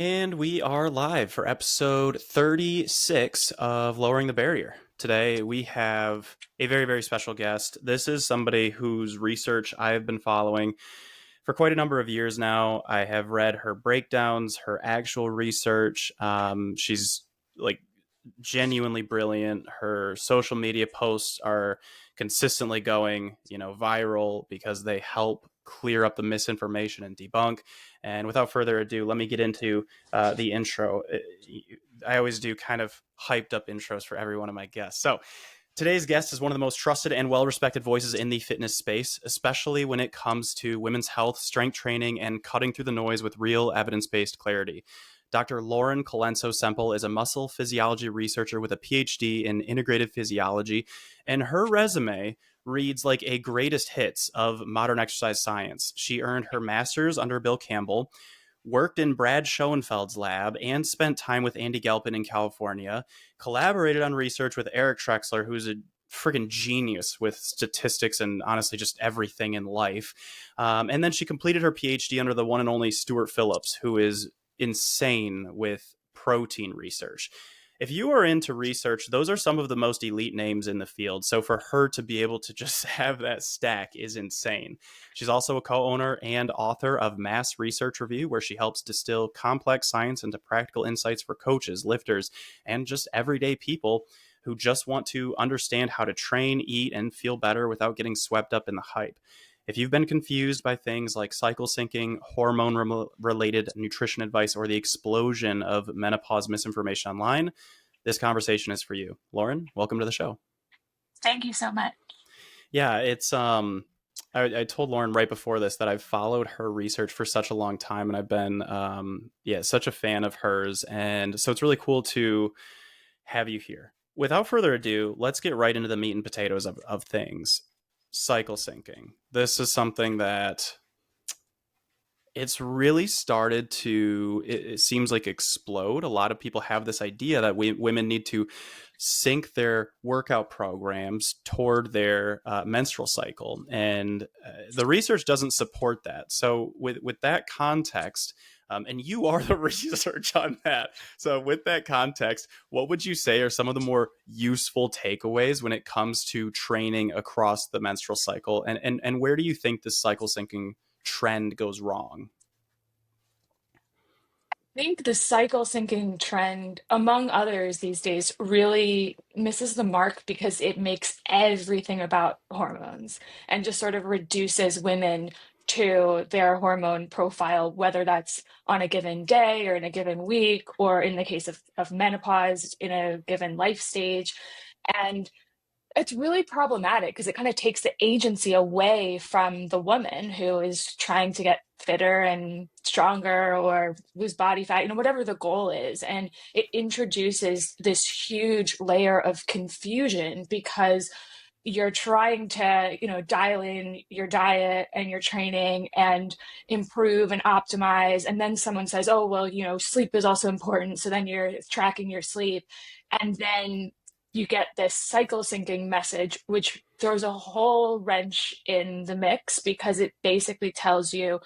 And we are live for episode 36 of Lowering the Barrier. Today we have a very, very special guest. This is somebody whose research I have been following for quite a number of years now. I have read her breakdowns, her actual research. She's like genuinely brilliant. Her social media posts are consistently going, viral because they help clear up the misinformation and debunk. And without further ado, let me get into the intro. I always do kind of hyped up intros for every one of my guests. So today's guest is one of the most trusted and well respected voices in the fitness space, especially when it comes to women's health, strength training, and cutting through the noise with real evidence based clarity. Dr. Lauren Colenso Semple is a muscle physiology researcher with a PhD in integrative physiology, and her resume reads like a greatest hits of modern exercise science. She earned her master's under Bill Campbell, worked in Brad Schoenfeld's lab, and spent time with Andy Galpin in California, collaborated on research with Eric Trexler, who's a friggin' genius with statistics and honestly just everything in life. And then she completed her PhD under the one and only Stuart Phillips, who is insane with protein research. If you are into research, those are some of the most elite names in the field. So for her to be able to just have that stack is insane. She's also a co-owner and author of Mass Research Review, where she helps distill complex science into practical insights for coaches, lifters, and just everyday people who just want to understand how to train, eat, and feel better without getting swept up in the hype. If you've been confused by things like cycle syncing, hormone related nutrition advice, or the explosion of menopause misinformation online, this conversation is for you. Lauren, welcome to the show. Thank you so much. Yeah, it's I told Lauren right before this that I've followed her research for such a long time, and I've been such a fan of hers, and so it's really cool to have you here. Without further ado, let's get right into the meat and potatoes of things. Cycle syncing. This is something that it's really started to, it seems like, explode. A lot of people have this idea that women need to sync their workout programs toward their menstrual cycle, and the research doesn't support that. So with that context, and you are the research on that, so with that context, what would you say are some of the more useful takeaways when it comes to training across the menstrual cycle, and where do you think this cycle syncing trend goes wrong? I think the cycle syncing trend, among others these days, really misses the mark because it makes everything about hormones and just sort of reduces women to their hormone profile, whether that's on a given day or in a given week, or in the case of menopause, in a given life stage. And it's really problematic because it kind of takes the agency away from the woman who is trying to get fitter and stronger or lose body fat, whatever the goal is. And it introduces this huge layer of confusion because you're trying to, dial in your diet and your training and improve and optimize. And then someone says, oh, well, sleep is also important. So then you're tracking your sleep. And then you get this cycle syncing message, which throws a whole wrench in the mix because it basically tells you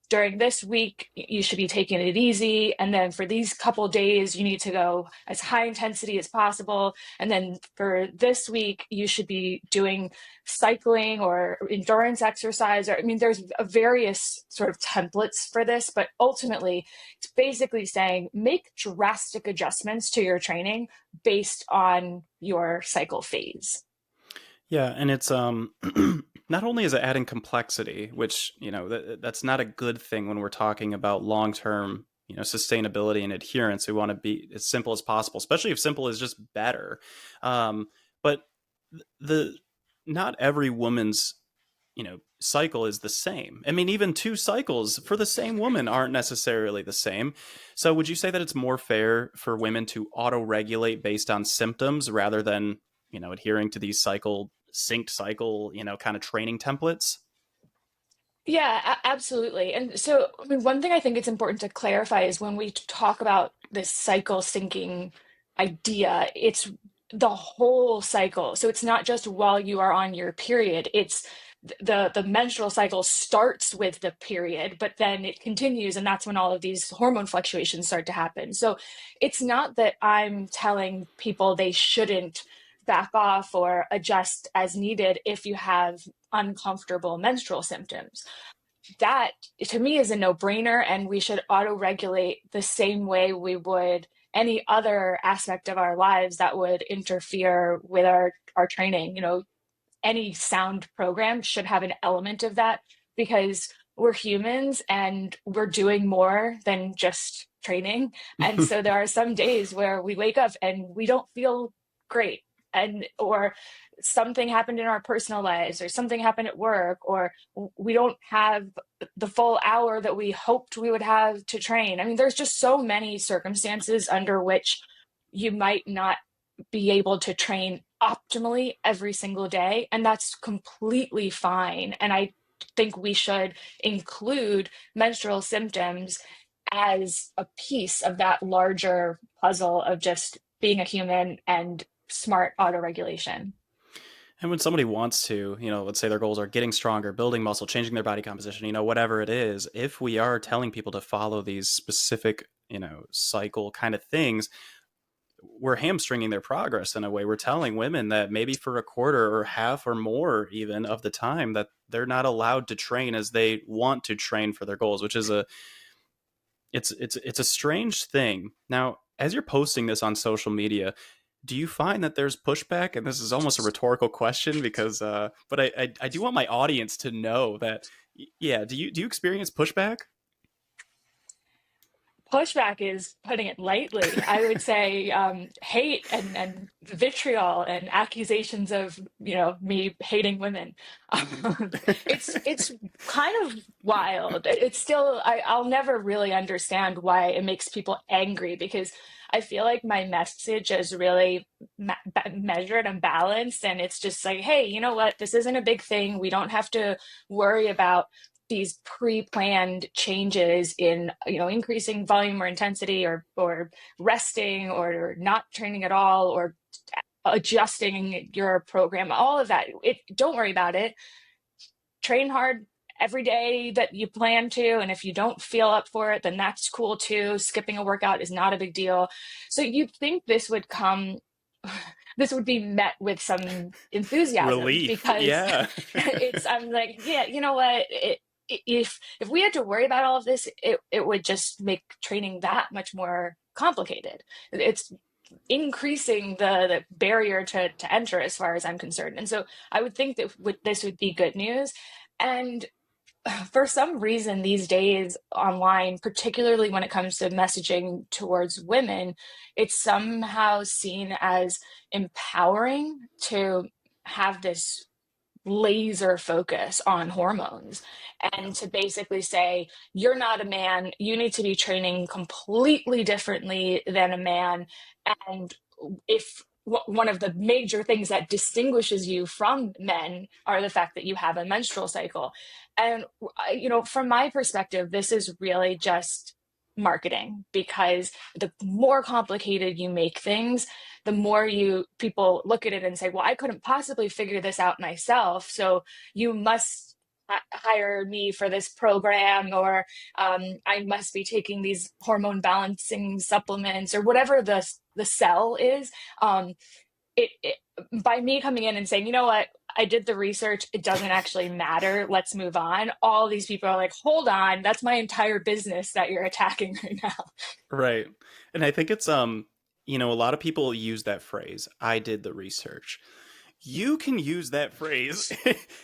during this week you should be taking it easy, and then for these couple days you need to go as high intensity as possible, and then for this week you should be doing cycling or endurance exercise, or there's a various sort of templates for this, but ultimately it's basically saying make drastic adjustments to your training based on your cycle phase. Yeah, and it's not only is it adding complexity, which that's not a good thing when we're talking about long term sustainability and adherence. We want to be as simple as possible, especially if simple is just better. But the not every woman's cycle is the same. I mean, even two cycles for the same woman aren't necessarily the same. So would you say that it's more fair for women to auto regulate based on symptoms rather than adhering to these synced cycle kind of training templates? Yeah, absolutely. And so, one thing I think it's important to clarify is when we talk about this cycle syncing idea, it's the whole cycle. So it's not just while you are on your period, it's the menstrual cycle starts with the period, but then it continues, and that's when all of these hormone fluctuations start to happen. So it's not that I'm telling people they shouldn't back off or adjust as needed if you have uncomfortable menstrual symptoms. That to me is a no-brainer, and we should auto-regulate the same way we would any other aspect of our lives that would interfere with our training. Any sound program should have an element of that, because we're humans and we're doing more than just training. And so there are some days where we wake up and we don't feel great, and or something happened in our personal lives, or something happened at work, or we don't have the full hour that we hoped we would have to train. I mean, there's just so many circumstances under which you might not be able to train optimally every single day, and that's completely fine. And I think we should include menstrual symptoms as a piece of that larger puzzle of just being a human and smart autoregulation. And when somebody wants to, let's say their goals are getting stronger, building muscle, changing their body composition, whatever it is, if we are telling people to follow these specific, cycle kind of things, we're hamstringing their progress in a way. We're telling women that maybe for a quarter or half or more even of the time that they're not allowed to train as they want to train for their goals, which is it's a strange thing. Now, as you're posting this on social media, do you find that there's pushback? And this is almost a rhetorical question because, but I do want my audience to know that, yeah. Do you experience pushback? Pushback is putting it lightly. I would say hate and vitriol and accusations of me hating women. It's kind of wild. It's still I'll never really understand why it makes people angry, because I feel like my message is really measured and balanced, and it's just like, hey, you know what? This isn't a big thing. We don't have to worry about these pre-planned changes in increasing volume or intensity, or resting or not training at all, or adjusting your program, all of that. Don't worry about it. Train hard every day that you plan to, and if you don't feel up for it, then that's cool too. Skipping a workout is not a big deal. So you'd think this would be met with some enthusiasm, Relief, because yeah. I'm like, yeah, you know what, if we had to worry about all of this, it would just make training that much more complicated. It's increasing the barrier to enter, as far as I'm concerned. And so I would think that this would be good news. And for some reason these days online, particularly when it comes to messaging towards women, it's somehow seen as empowering to have this laser focus on hormones, Yeah. and to basically say, you're not a man, you need to be training completely differently than a man. And if one of the major things that distinguishes you from men are the fact that you have a menstrual cycle. And from my perspective, this is really just marketing, because the more complicated you make things, the more people look at it and say, well, I couldn't possibly figure this out myself, so you must hire me for this program, or I must be taking these hormone balancing supplements, or whatever the sell is. It by me coming in and saying, you know what, I did the research, it doesn't actually matter, let's move on, all these people are like, hold on, that's my entire business that you're attacking right now. Right. And I think it's a lot of people use that phrase, I did the research. You can use that phrase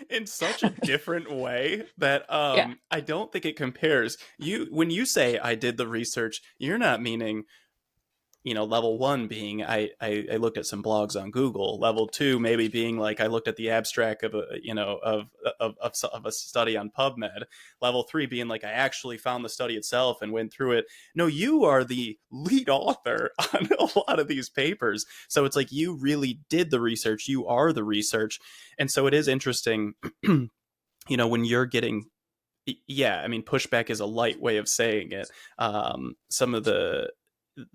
in such a different way that Yeah. I don't think it compares. You when you say I did the research, you're not meaning level one being I looked at some blogs on Google. Level two maybe being like I looked at the abstract of a of a study on PubMed. Level three being like I actually found the study itself and went through it. No, you are the lead author on a lot of these papers, so it's like you really did the research. You are the research, and so it is interesting. When you're getting, yeah, I mean, pushback is a light way of saying it. Some of the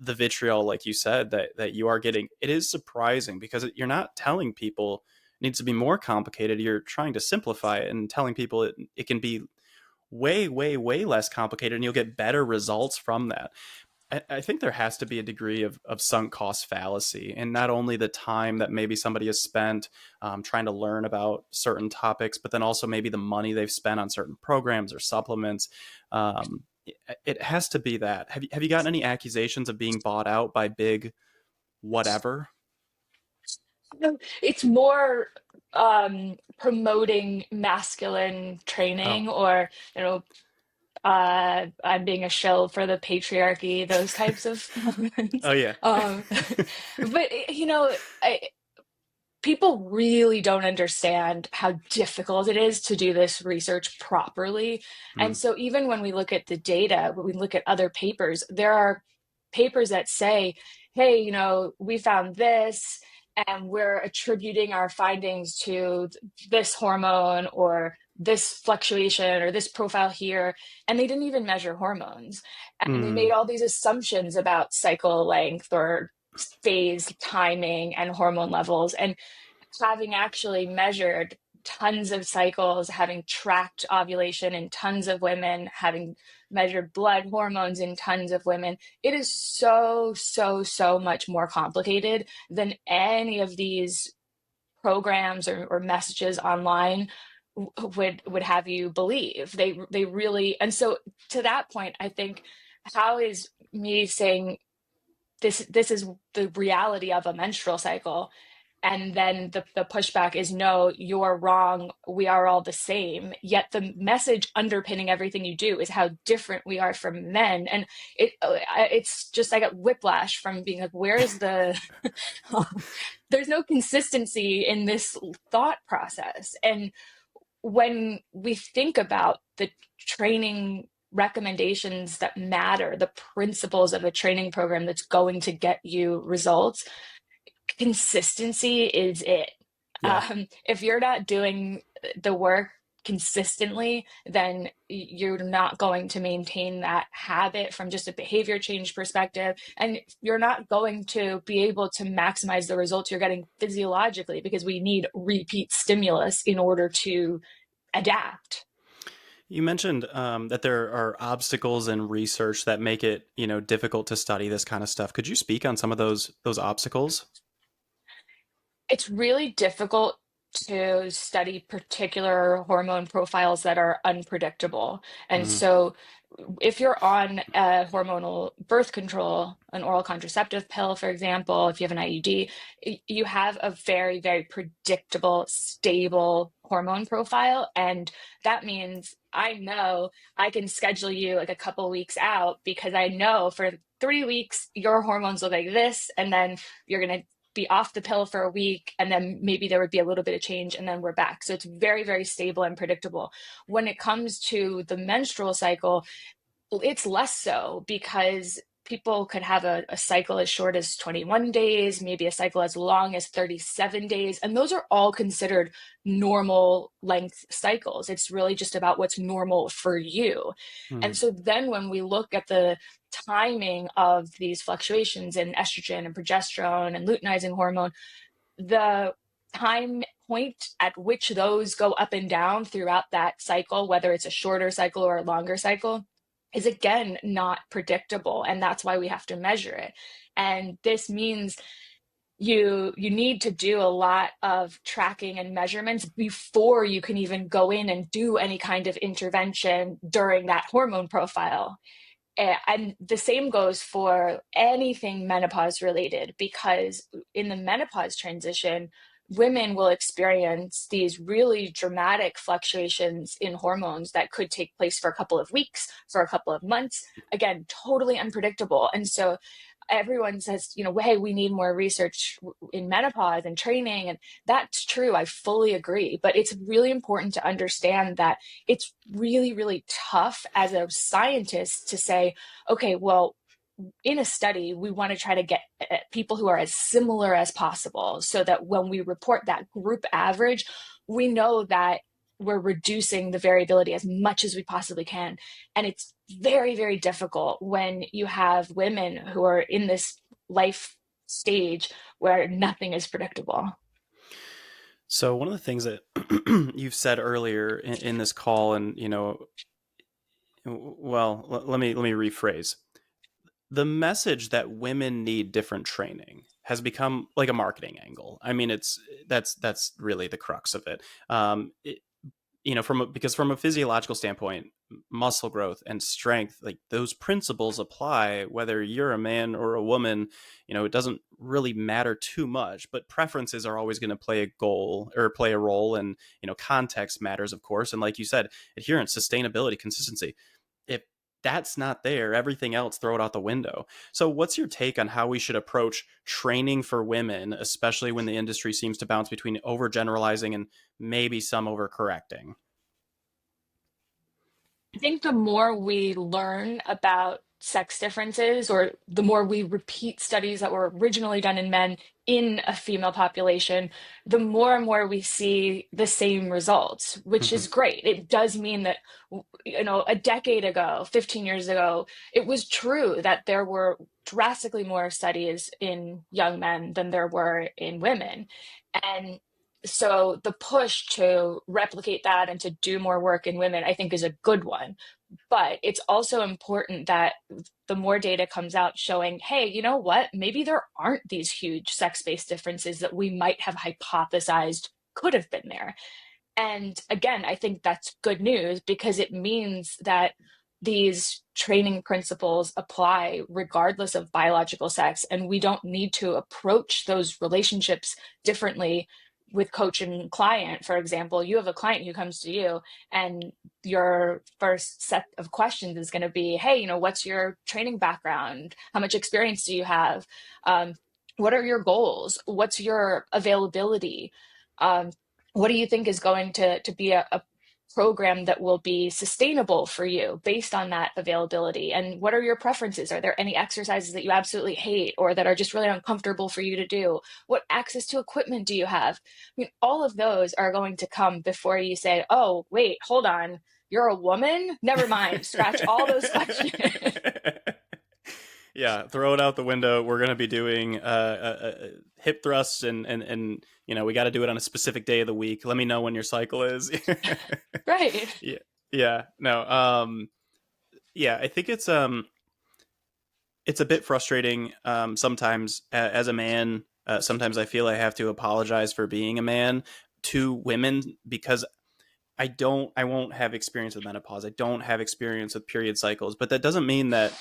vitriol, like you said, that you are getting, it is surprising because you're not telling people needs to be more complicated. You're trying to simplify it and telling people it can be way, way, way less complicated, and you'll get better results from that. I think there has to be a degree of sunk cost fallacy, and not only the time that maybe somebody has spent trying to learn about certain topics, but then also maybe the money they've spent on certain programs or supplements. Um, it has to be that. Have you gotten any accusations of being bought out by big whatever? No, it's more promoting masculine Oh, training, or you know, I'm being a shill for the patriarchy, those types of moments. oh yeah. um but people really don't understand how difficult it is to do this research properly. And Hmm. so, even when we look at the data, when we look at other papers, there are papers that say, hey, we found this, and we're attributing our findings to this hormone or this fluctuation or this profile here. And they didn't even measure hormones. And they made Mm, all these assumptions about cycle length or phase timing and hormone levels. And having actually measured tons of cycles, having tracked ovulation in tons of women, having measured blood hormones in tons of women, it is so, so, so much more complicated than any of these programs or messages online would have you believe. They really, and so to that point, I think, how is me saying this is the reality of a menstrual cycle, and then the pushback is, no, you're wrong, we are all the same, yet the message underpinning everything you do is how different we are from men. And it's just, I got whiplash from being like, where is the there's no consistency in this thought process. And when we think about the training recommendations that matter, the principles of a training program that's going to get you results, consistency is it. yeah. If you're not doing the work consistently, then you're not going to maintain that habit from just a behavior change perspective. And you're not going to be able to maximize the results you're getting physiologically, because we need repeat stimulus in order to adapt. You mentioned that there are obstacles in research that make it, difficult to study this kind of stuff. Could you speak on some of those obstacles? It's really difficult to study particular hormone profiles that are unpredictable. And Mm, so, if you're on a hormonal birth control, an oral contraceptive pill, for example, if you have an IUD, you have a very, very predictable, stable hormone profile. And that means I know I can schedule you like a couple weeks out, because I know for 3 weeks your hormones look like this, and then you're going to be off the pill for a week, and then maybe there would be a little bit of change, and then we're back. So it's very, very stable and predictable. When it comes to the menstrual cycle, it's less so, because people could have a cycle as short as 21 days, maybe a cycle as long as 37 days. And those are all considered normal length cycles. It's really just about what's normal for you. And mm. so then when we look at the timing of these fluctuations in estrogen and progesterone and luteinizing hormone, the time point at which those go up and down throughout that cycle, whether it's a shorter cycle or a longer cycle, is again not predictable. And that's why we have to measure it. And this means you need to do a lot of tracking and measurements before you can even go in and do any kind of intervention during that hormone profile. And the same goes for anything menopause related, because in the menopause transition, women will experience these really dramatic fluctuations in hormones that could take place for a couple of weeks, for a couple of months. Again, totally unpredictable. And so everyone says, hey, we need more research in menopause and training. And that's true. I fully agree. But it's really important to understand that it's really, really tough as a scientist to say, okay, well, in a study, we want to try to get people who are as similar as possible, so that when we report that group average, we know that we're reducing the variability as much as we possibly can. And it's very, very difficult when you have women who are in this life stage where nothing is predictable. So one of the things that you've said earlier in this call, and well, let me rephrase. The message that women need different training has become like a marketing angle. I mean, that's really the crux of it. It because from a physiological standpoint, muscle growth and strength, like those principles apply whether you're a man or a woman. It doesn't really matter too much, but preferences are always going to play a goal or play a role, and context matters, of course. And like you said, adherence, sustainability, consistency. If that's not there, everything else, throw it out the window. So what's your take on how we should approach training for women, especially when the industry seems to bounce between overgeneralizing and maybe some overcorrecting? I think the more we learn about sex differences, or the more we repeat studies that were originally done in men in a female population, the more and more we see the same results, which Mm-hmm. is great. It does mean that, a decade ago, 15 years ago, it was true that there were drastically more studies in young men than there were in women. And so the push to replicate that and to do more work in women, I think, is a good one. But it's also important that the more data comes out showing, hey, you know what? Maybe there aren't these huge sex based differences that we might have hypothesized could have been there. And again, I think that's good news because it means that these training principles apply regardless of biological sex. And we don't need to approach those relationships differently with coach and client. For example, you have a client who comes to you, and your first set of questions is going to be, hey, what's your training background? How much experience do you have? Um, what are your goals? What's your availability? Um, what do you think is going to be a program that will be sustainable for you based on that availability? And what are your preferences? Are there any exercises that you absolutely hate or that are just really uncomfortable for you to do? What access to equipment do you have? I mean, all of those are going to come before you say, oh, wait, hold on, you're a woman? Never mind, scratch all those questions. Yeah, throw it out the window. We're going to be doing hip thrusts, and we got to do it on a specific day of the week. Let me know when your cycle is. Right. Yeah, yeah, no, yeah. I think it's a bit frustrating sometimes as a man. Sometimes I feel I have to apologize for being a man to women because I won't have experience with menopause. I don't have experience with period cycles, but that doesn't mean that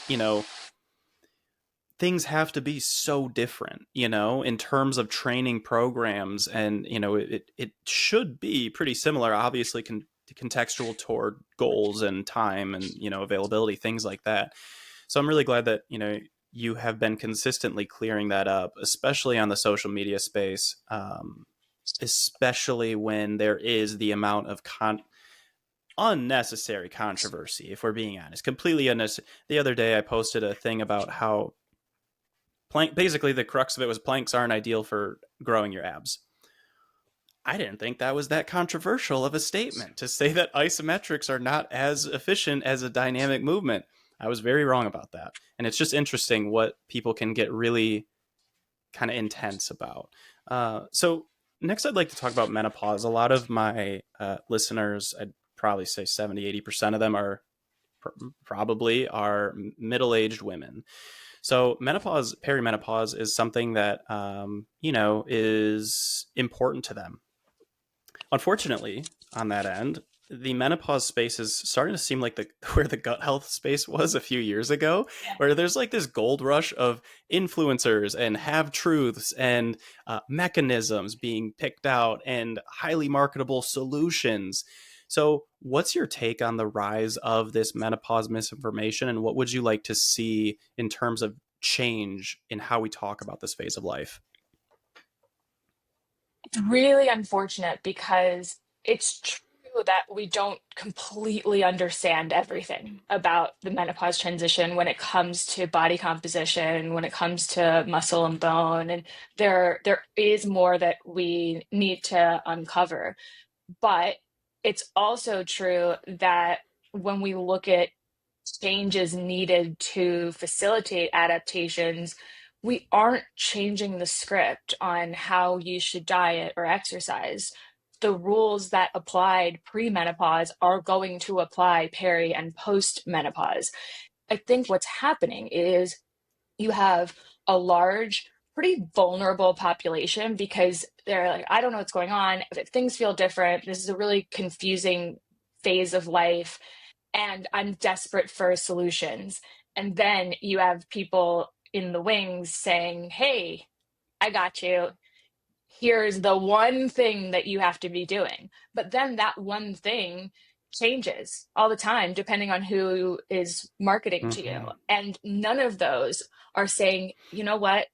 things have to be so different, in terms of training programs. And, it should be pretty similar, obviously, contextual toward goals and time and, availability, things like that. So I'm really glad that, you have been consistently clearing that up, especially on the social media space, especially when there is the amount of unnecessary controversy, if we're being honest, completely unnecessary. The other day I posted a thing about how basically the crux of it was planks aren't ideal for growing your abs. I didn't think that was that controversial of a statement to say that isometrics are not as efficient as a dynamic movement. I was very wrong about that. And it's just interesting what people can get really kind of intense about. So, next, I'd like to talk about menopause. A lot of my listeners, I'd probably say 70-80% of them are probably are middle-aged women. So menopause, perimenopause is something that is important to them. Unfortunately, on that end, the menopause space is starting to seem like the where the gut health space was a few years ago, where there's like this gold rush of influencers and have truths and mechanisms being picked out and highly marketable solutions. So, what's your take on the rise of this menopause misinformation, and what would you like to see in terms of change in how we talk about this phase of life? It's really unfortunate because it's true that we don't completely understand everything about the menopause transition when it comes to body composition, when it comes to muscle and bone, and there is more that we need to uncover. But it's also true that when we look at changes needed to facilitate adaptations, we aren't changing the script on how you should diet or exercise. The rules that applied pre-menopause are going to apply peri and post-menopause. I think what's happening is you have a large, pretty vulnerable population because they're like, I don't know what's going on. Things feel different. This is a really confusing phase of life, and I'm desperate for solutions. And then you have people in the wings saying, hey, I got you. Here's the one thing that you have to be doing. But then that one thing changes all the time depending on who is marketing to you. Mm-hmm. And none of those are saying, you know what,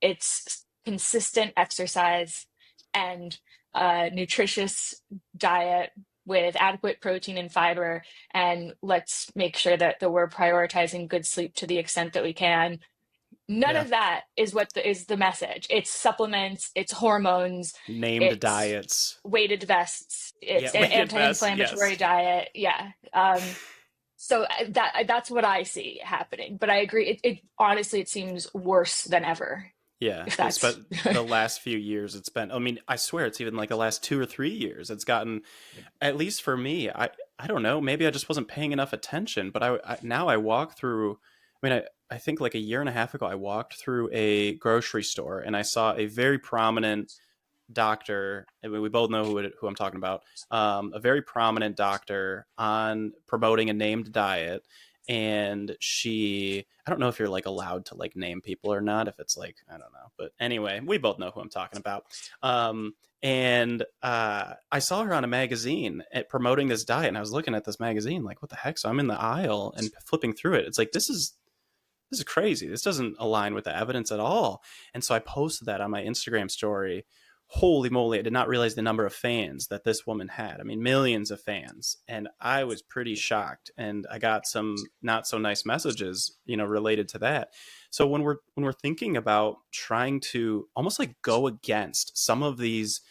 it's consistent exercise and a nutritious diet with adequate protein and fiber, and let's make sure that we're prioritizing good sleep to the extent that we can. None Yeah. of that is is the message. It's supplements, it's hormones, Named it's diets. weighted vests, Yeah, it's an weighted vests. anti-inflammatory Yes. diet. Yeah. So that's what I see happening. But I agree. It honestly, it seems worse than ever. Yeah, If it's that's been the last few years. It's been. I mean, I swear, it's even like the last 2 or 3 years. It's gotten, at least for me. I don't know. Maybe I just wasn't paying enough attention. But now I walk through. I mean, I think like a year and a half ago, I walked through a grocery store and I saw a very prominent doctor. I mean, we both know who I'm talking about. A very prominent doctor on promoting a named diet, and I don't know if you're like allowed to like name people or not. If it's like, I don't know, but anyway, we both know who I'm talking about. And I saw her on a magazine promoting this diet, and I was looking at this magazine like, what the heck? So I'm in the aisle and flipping through it. It's like this is crazy. This doesn't align with the evidence at all. And so I posted that on my Instagram story. Holy moly, I did not realize the number of fans that this woman had. I mean, millions of fans. And I was pretty shocked. And I got some not so nice messages, related to that. So when we're thinking about trying to almost like go against some of these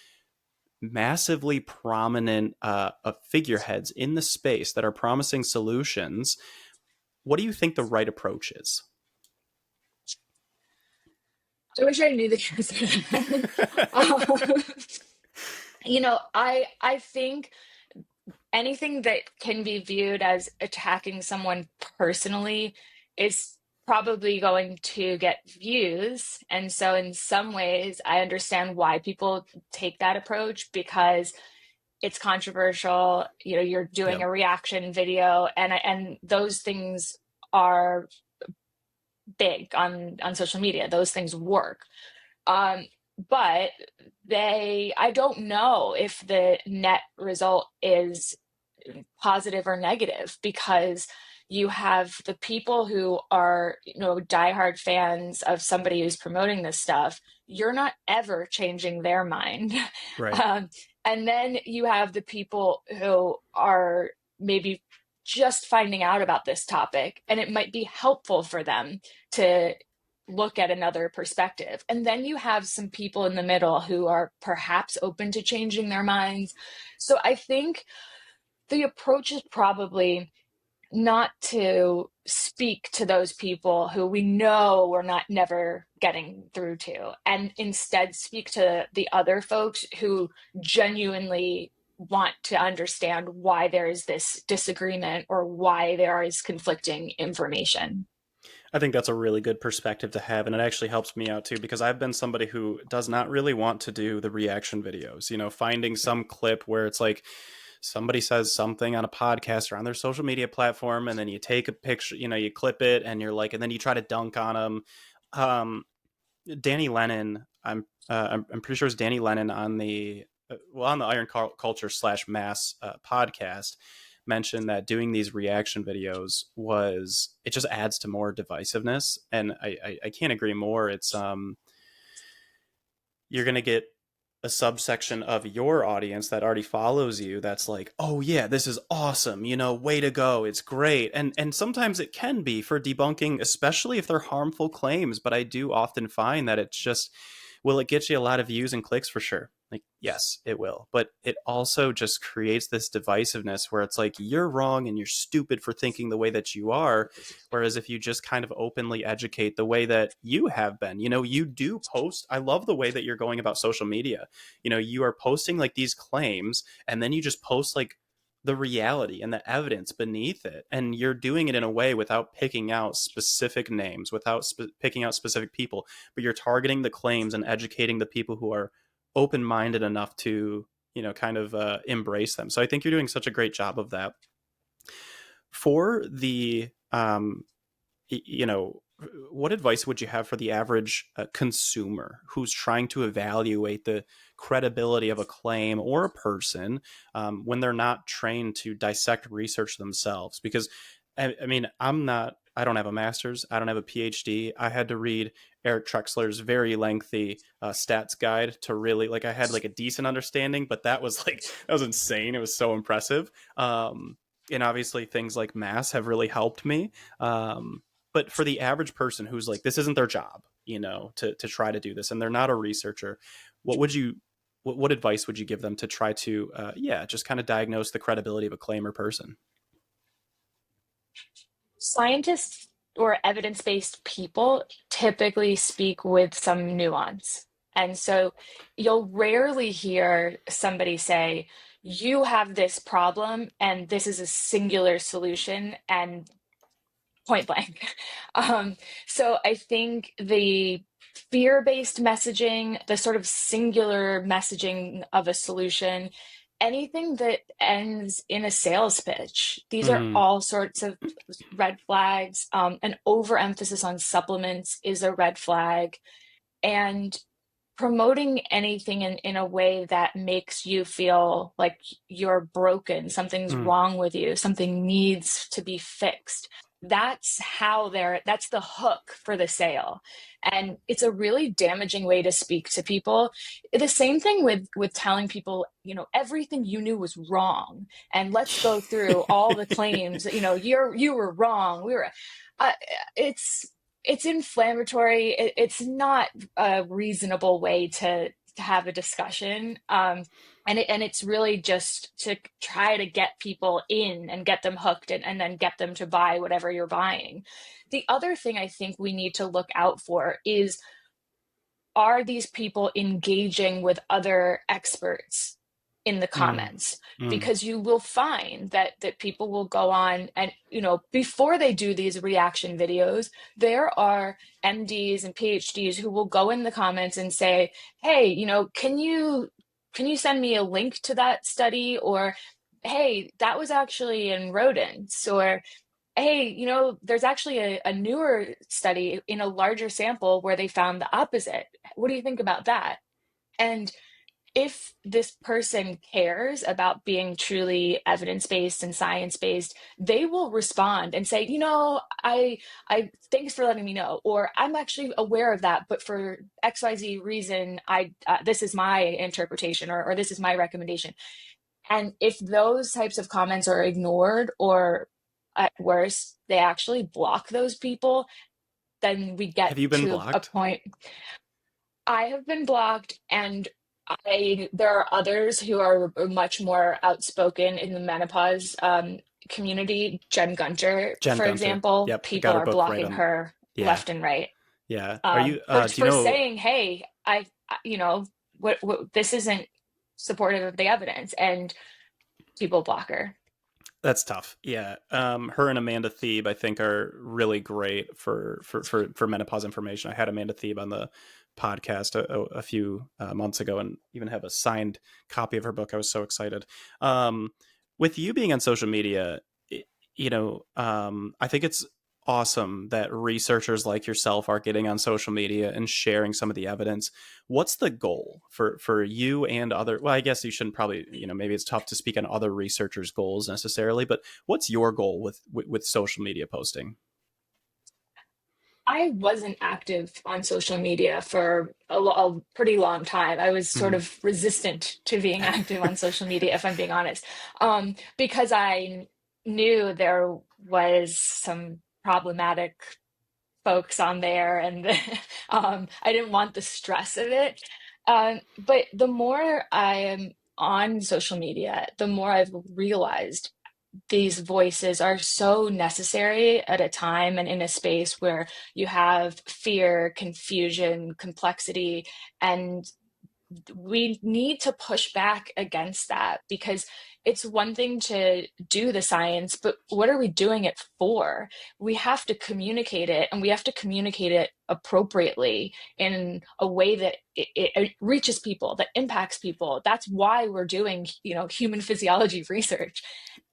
massively prominent figureheads in the space that are promising solutions, what do you think the right approach is? I wish I knew the answer to that. Um, I think anything that can be viewed as attacking someone personally is probably going to get views. And so, in some ways, I understand why people take that approach because it's controversial. You're doing Yep. a reaction video, and those things are big on social media. Those things work. Um, but I don't know if the net result is positive or negative because you have the people who are, diehard fans of somebody who's promoting this stuff. You're not ever changing their mind. Right. Um, and then you have the people who are maybe just finding out about this topic, and it might be helpful for them to look at another perspective. And then you have some people in the middle who are perhaps open to changing their minds. So I think the approach is probably not to speak to those people who we know we're not never getting through to, and instead speak to the other folks who genuinely want to understand why there is this disagreement or why there is conflicting information. I think that's a really good perspective to have. And it actually helps me out too, because I've been somebody who does not really want to do the reaction videos, finding some clip where it's like somebody says something on a podcast or on their social media platform, and then you take a picture, you clip it and you're like, and then you try to dunk on them. Danny Lennon, I'm pretty sure it's Danny Lennon on the Iron Culture / Mass podcast, mentioned that doing these reaction videos it just adds to more divisiveness, and I can't agree more. It's you're gonna get a subsection of your audience that already follows you that's like, oh yeah, this is awesome, way to go, it's great. And sometimes it can be for debunking, especially if they're harmful claims, but I do often find that it's just, will it get you a lot of views and clicks? For sure. Like, yes, it will. But it also just creates this divisiveness where it's like, you're wrong and you're stupid for thinking the way that you are. Whereas if you just kind of openly educate the way that you have been, you do post. I love the way that you're going about social media. You are posting like these claims and then you just post like the reality and the evidence beneath it. And you're doing it in a way without picking out specific names, without picking out specific people, but you're targeting the claims and educating the people who are open-minded enough to kind of embrace them. So I think you're doing such a great job of that. For the you know what advice would you have for the average consumer who's trying to evaluate the credibility of a claim or a person when they're not trained to dissect research themselves? Because I mean, I don't have a master's, I don't have a PhD. I had to read Eric Trexler's very lengthy stats guide to really, like, I had like a decent understanding, but that was insane. It was so impressive. And obviously things like mass have really helped me. But for the average person who's like, this isn't their job, to try to do this, and they're not a researcher, what would you what advice would you give them to try to just kind of diagnose the credibility of a claim or person? Scientists or evidence-based people typically speak with some nuance. And so you'll rarely hear somebody say, you have this problem and this is a singular solution, and point blank. Um, so I think the fear-based messaging, the sort of singular messaging of a solution, anything that ends in a sales pitch, these are Mm-hmm. all sorts of red flags. An overemphasis on supplements is a red flag. And promoting anything in a way that makes you feel like you're broken, something's Mm. wrong with you, something needs to be fixed. That's the hook for the sale. And it's a really damaging way to speak to people. The same thing with telling people, everything you knew was wrong. And let's go through all the claims that, you were wrong. Uh, it's, it's inflammatory. It's not a reasonable way to have a discussion. And it's really just to try to get people in and get them hooked, and then get them to buy whatever you're buying. The other thing I think we need to look out for is, are these people engaging with other experts in the Mm. comments? Mm. Because you will find that people will go on and, before they do these reaction videos, there are MDs and PhDs who will go in the comments and say, hey, can you send me a link to that study? Or, hey, that was actually in rodents. Or, hey, there's actually a newer study in a larger sample where they found the opposite. What do you think about that? And if this person cares about being truly evidence-based and science-based, they will respond and say, I thanks for letting me know, or I'm actually aware of that, but for XYZ reason, this is my interpretation, or this is my recommendation. And if those types of comments are ignored, or at worst, they actually block those people, then we get Have you been to a blocked? point. I have been blocked, and there are others who are much more outspoken in the menopause community. Jen Gunter, Jen for Gunter. example, Yep, I people got her are book right blocking on. her Yeah. left and right, Yeah. Are you do you for know saying, "Hey, what this isn't supportive of the evidence," and people block her. that's tough. Yeah. Her and Amanda Thebe, I think, are really great for menopause information. I had Amanda Thebe on the podcast a few months ago, and even have a signed copy of her book. I was so excited. Um, with you being on social media, I think it's awesome that researchers like yourself are getting on social media and sharing some of the evidence. What's the goal for you and other? Well, I guess you shouldn't probably, maybe it's tough to speak on other researchers' goals necessarily, but what's your goal with social media posting? I wasn't active on social media for a pretty long time. I was sort Mm. of resistant to being active on social media, if I'm being honest, because I knew there was some problematic folks on there, and I didn't want the stress of it. But the more I am on social media, the more I've realized these voices are so necessary at a time and in a space where you have fear, confusion, complexity, and we need to push back against that, because it's one thing to do the science, but what are we doing it for? We have to communicate it, and we have to communicate it appropriately in a way that it reaches people, that impacts people. That's why we're doing, human physiology research.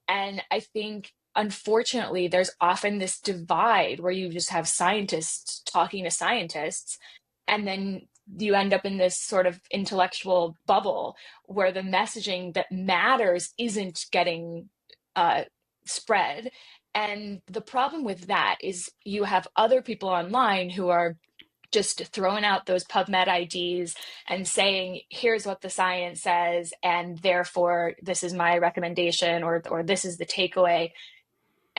And I think, unfortunately, there's often this divide where you just have scientists talking to scientists, and then you end up in this sort of intellectual bubble where the messaging that matters isn't getting uh, spread. And the problem with that is you have other people online who are just throwing out those PubMed IDs and saying, here's what the science says, and therefore this is my recommendation, or this is the takeaway.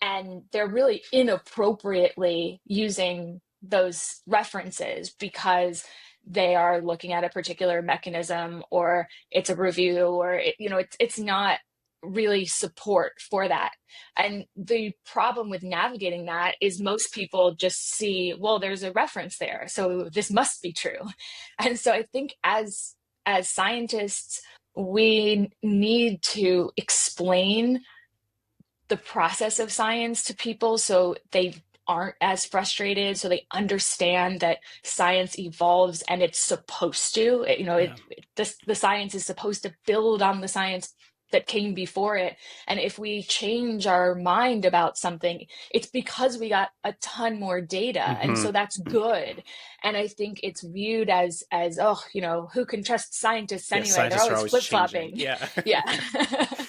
And they're really inappropriately using those references because they are looking at a particular mechanism, or it's a review, or it's not really support for that. And the problem with navigating that is most people just see, well, there's a reference there, so this must be true. And so I think, as scientists, we need to explain the process of science to people so they aren't as frustrated, so they understand that science evolves and it's supposed to, Yeah. the science is supposed to build on the science that came before it. And if we change our mind about something, it's because we got a ton more data, and Hmm. so that's good. And I think it's viewed as, oh, who can trust scientists Yeah, anyway, they're scientists are always always changing. flip-flopping. Yeah. Yeah.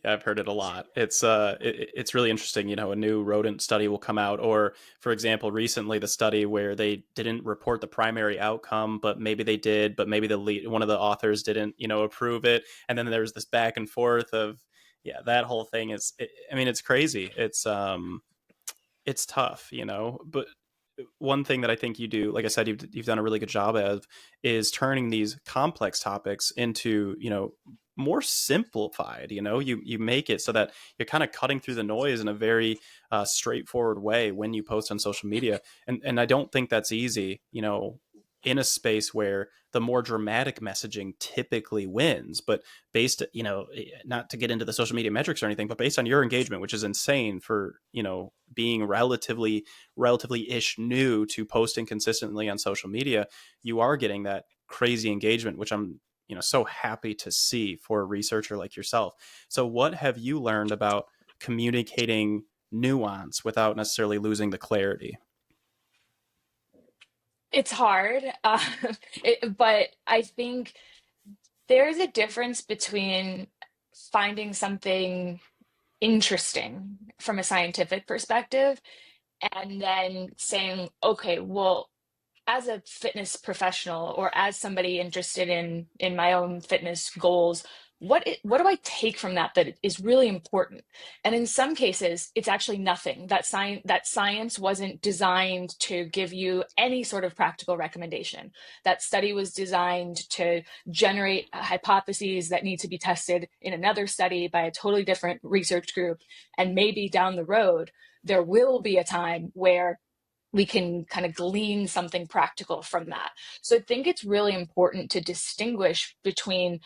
Yeah, I've heard it a lot. It's really interesting. A new rodent study will come out, or for example, recently the study where they didn't report the primary outcome, but maybe they did, but maybe one of the authors didn't, approve it, and then there was this back and forth of, yeah, that whole thing I mean, it's crazy. It's tough, but one thing that I think you do, like I said, you've done a really good job of, is turning these complex topics into, more simplified. You make it so that you're kind of cutting through the noise in a very straightforward way when you post on social media. And I don't think that's easy, in a space where the more dramatic messaging typically wins. But based, not to get into the social media metrics or anything, but based on your engagement, which is insane for, being relatively ish new to posting consistently on social media, you are getting that crazy engagement, which I'm, so happy to see for a researcher like yourself. So what have you learned about communicating nuance without necessarily losing the clarity? It's hard, but I think there's a difference between finding something interesting from a scientific perspective and then saying, okay, well, as a fitness professional, or as somebody interested in my own fitness goals, what do I take from that is really important? And in some cases it's actually nothing. That science wasn't designed to give you any sort of practical recommendation. That study was designed to generate hypotheses that need to be tested in another study by a totally different research group, and maybe down the road there will be a time where we can kind of glean something practical from that. So I think it's really important to distinguish between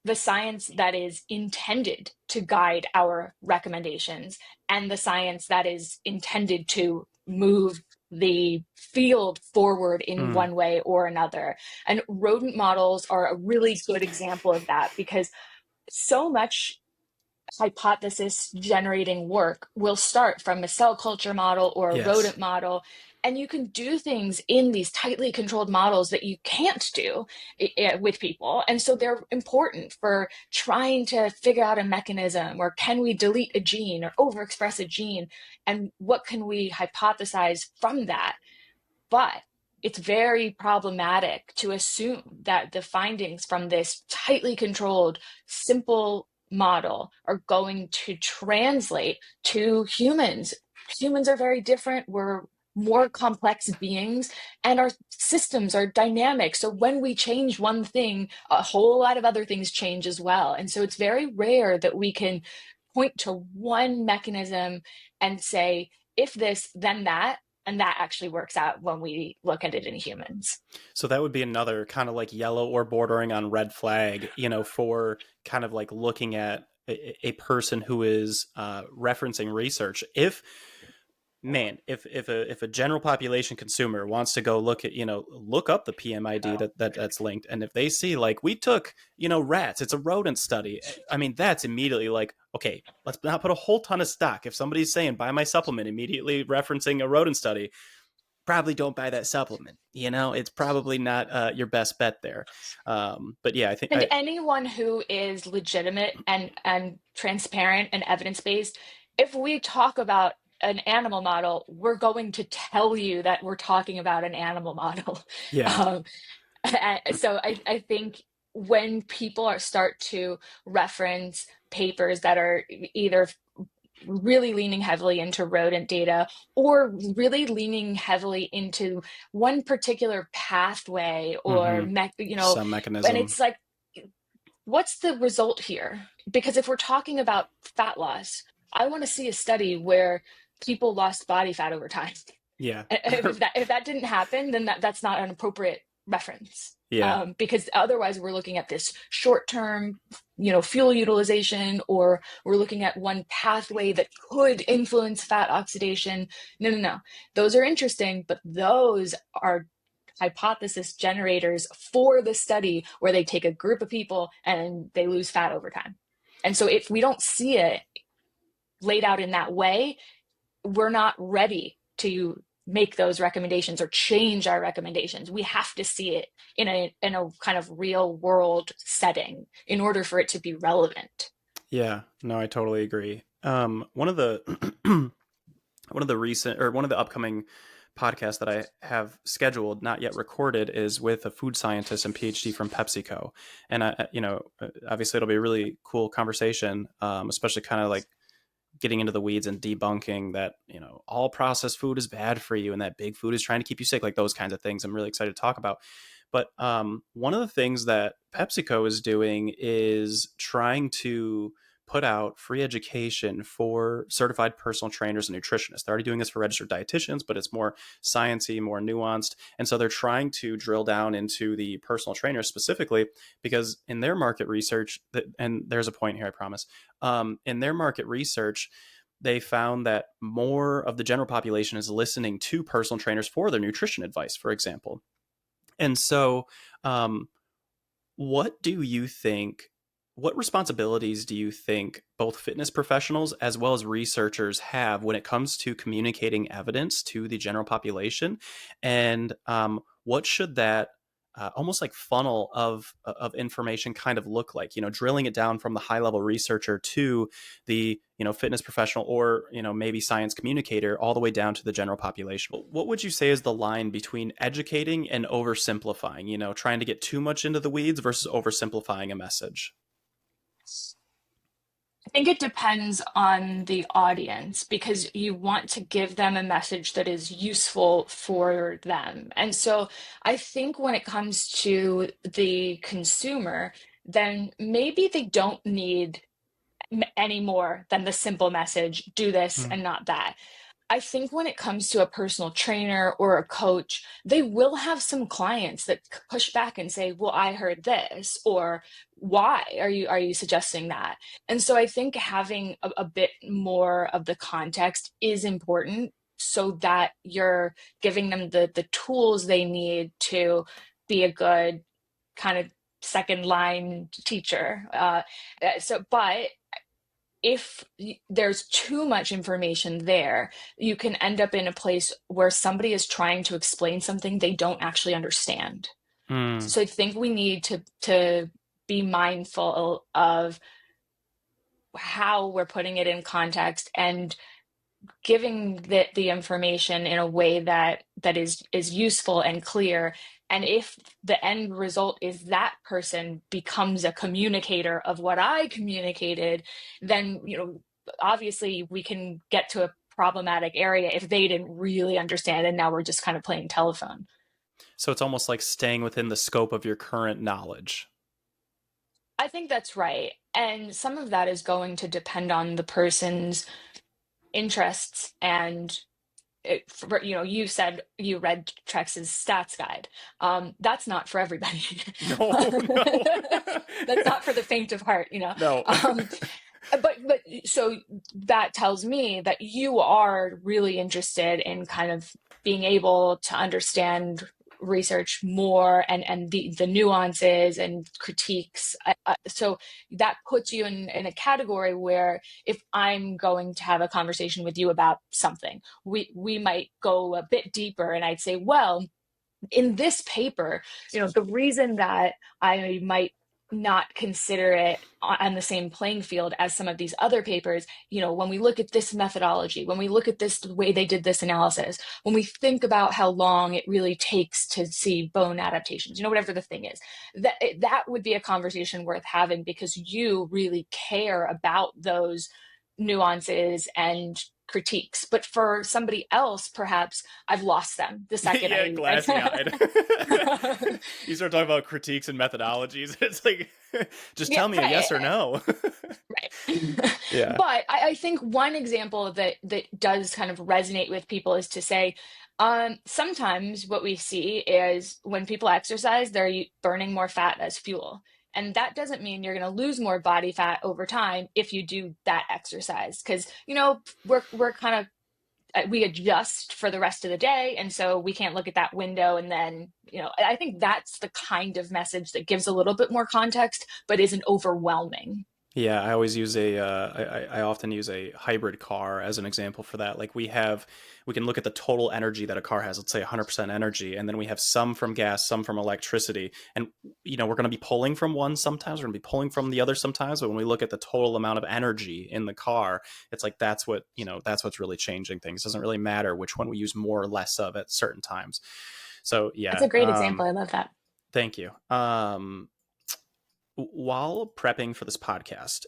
the science that is intended to guide our recommendations and the science that is intended to move the field forward in Mm, one way or another. And rodent models are a really good example of that, because so much hypothesis generating work will start from a cell culture model or a yes. rodent model. And you can do things in these tightly controlled models that you can't do with people. And so they're important for trying to figure out a mechanism, or can we delete a gene or overexpress a gene? And what can we hypothesize from that? But it's very problematic to assume that the findings from this tightly controlled, simple model are going to translate to humans. Humans are very different. We're more complex beings, and our systems are dynamic. So when we change one thing, a whole lot of other things change as well. And so it's very rare that we can point to one mechanism and say, if this, then that. And that actually works out when we look at it in humans. So that would be another kind of like yellow or bordering on red flag, for kind of like looking at a person who is referencing research. If a general population consumer wants to go look up the PMID that's linked, and if they see like we took rats, it's a rodent study. I mean, that's immediately like, okay, let's not put a whole ton of stock. If somebody's saying buy my supplement, immediately referencing a rodent study, probably don't buy that supplement. It's probably not your best bet there. But yeah, I think And I anyone who is legitimate and transparent and evidence-based, if we talk about an animal model, we're going to tell you that we're talking about an animal model. yeah. Um, so I think when people start to reference papers that are either really leaning heavily into rodent data or really leaning heavily into one particular pathway or Mm-hmm. Some and mechanism. it's like, what's the result here? Because if we're talking about fat loss, I want to see a study where people lost body fat over time. Yeah. If that didn't happen, then that's not an appropriate reference. Yeah. Because otherwise we're looking at this short term, fuel utilization, or we're looking at one pathway that could influence fat oxidation. No, no, no. Those are interesting, but those are hypothesis generators for the study where they take a group of people and they lose fat over time. And so if we don't see it laid out in that way, we're not ready to make those recommendations or change our recommendations. We have to see it in a kind of real world setting in order for it to be relevant. Yeah. No, I totally agree. One of the one of the upcoming podcasts that I have scheduled, not yet recorded, is with a food scientist and PhD from PepsiCo. And obviously it'll be a really cool conversation, especially kind of like getting into the weeds and debunking that all processed food is bad for you and that big food is trying to keep you sick, like those kinds of things. I'm really excited to talk about. But one of the things that PepsiCo is doing is trying to put out free education for certified personal trainers and nutritionists. They're already doing this for registered dietitians, but it's more sciencey, more nuanced. And so they're trying to drill down into the personal trainers specifically because in their market research, and there's a point here, I promise, in their market research, they found that more of the general population is listening to personal trainers for their nutrition advice, for example. And so, um, what do you think? What responsibilities do you think both fitness professionals as well as researchers have when it comes to communicating evidence to the general population? And what should that almost like funnel of information kind of look like? Drilling it down from the high level researcher to the fitness professional or maybe science communicator all the way down to the general population. What would you say is the line between educating and oversimplifying? Trying to get too much into the weeds versus oversimplifying a message. I think it depends on the audience because you want to give them a message that is useful for them. And so I think when it comes to the consumer, then maybe they don't need any more than the simple message, do this Mm. and not that. I think when it comes to a personal trainer or a coach, they will have some clients that push back and say, "Well, I heard this," or "Why are you suggesting that?" And so I think having a bit more of the context is important so that you're giving them the tools they need to be a good kind of second line teacher. But if there's too much information there, you can end up in a place where somebody is trying to explain something they don't actually understand. Mm. So I think we need to be mindful of how we're putting it in context and giving the information in a way that is useful and clear. And if the end result is that person becomes a communicator of what I communicated, then obviously we can get to a problematic area if they didn't really understand, and now we're just kind of playing telephone. So it's almost like staying within the scope of your current knowledge. I think that's right. And some of that is going to depend on the person's interests and you said you read Trex's stats guide. That's not for everybody. No, no. That's not for the faint of heart, you know. No. Um, but so that tells me that you are really interested in kind of being able to understand research more and the nuances and critiques. So that puts you in a category where if I'm going to have a conversation with you about something, we might go a bit deeper, and I'd say, well, in this paper, the reason that I might not consider it on the same playing field as some of these other papers, when we look at this methodology, when we look at this the way they did this analysis, when we think about how long it really takes to see bone adaptations, whatever the thing is, that would be a conversation worth having because you really care about those nuances and critiques. But for somebody else, perhaps I've lost them the second Yeah, glassy eyed. I You start talking about critiques and methodologies. It's like, just yeah, tell me a right, yes or no. right. Yeah. But I think one example that does kind of resonate with people is to say, sometimes what we see is when people exercise, they're burning more fat as fuel. And that doesn't mean you're going to lose more body fat over time if you do that exercise. Because, we're kind of we adjust for the rest of the day, and so we can't look at that window and then I think that's the kind of message that gives a little bit more context but isn't overwhelming. Yeah, I always use I often use a hybrid car as an example for that. Like we can look at the total energy that a car has, let's say 100% energy, and then we have some from gas, some from electricity. And, we're going to be pulling from one sometimes, we're going to be pulling from the other sometimes. But when we look at the total amount of energy in the car, it's like, that's what's really changing things. It doesn't really matter which one we use more or less of at certain times. So That's yeah, a great example. I love that. thank you. While prepping for this podcast,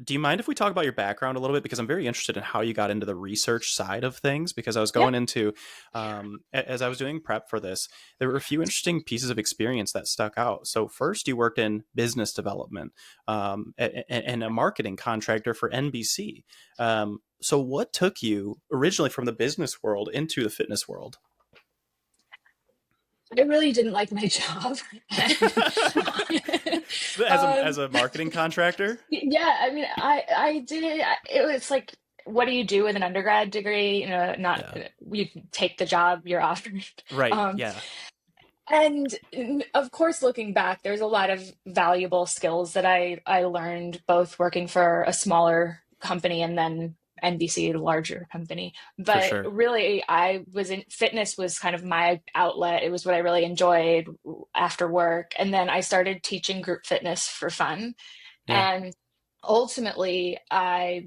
do you mind if we talk about your background a little bit? Because I'm very interested in how you got into the research side of things. Because I was Yeah. going into, as I was doing prep for this, there were a few interesting pieces of experience that stuck out. So first, you worked in business development and a marketing contractor for NBC. So what took you originally from the business world into the fitness world? I really didn't like my job. And, As um, a marketing contractor? yeah, I mean, I did it. It was like, what do you do with an undergrad degree? Not Yeah. you take the job you're offered. Right. Um, Yeah. and of course, looking back, there's a lot of valuable skills that I learned both working for a smaller company and then NBC, a larger company. For But sure. really, I was in fitness was kind of my outlet. It was what I really enjoyed after work. And then I started teaching group fitness for fun. Yeah. And ultimately, I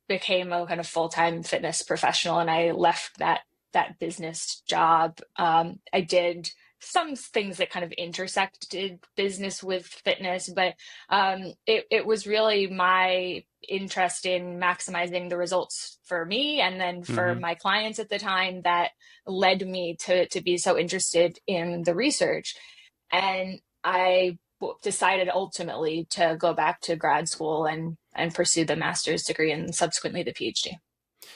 became a kind of full-time fitness professional, and I left that business job. I did some things that kind of intersected business with fitness, but it was really my interest in maximizing the results for me and then for Hmm. my clients at the time that led me to be so interested in the research. And I decided ultimately to go back to grad school and pursue the master's degree and subsequently the PhD.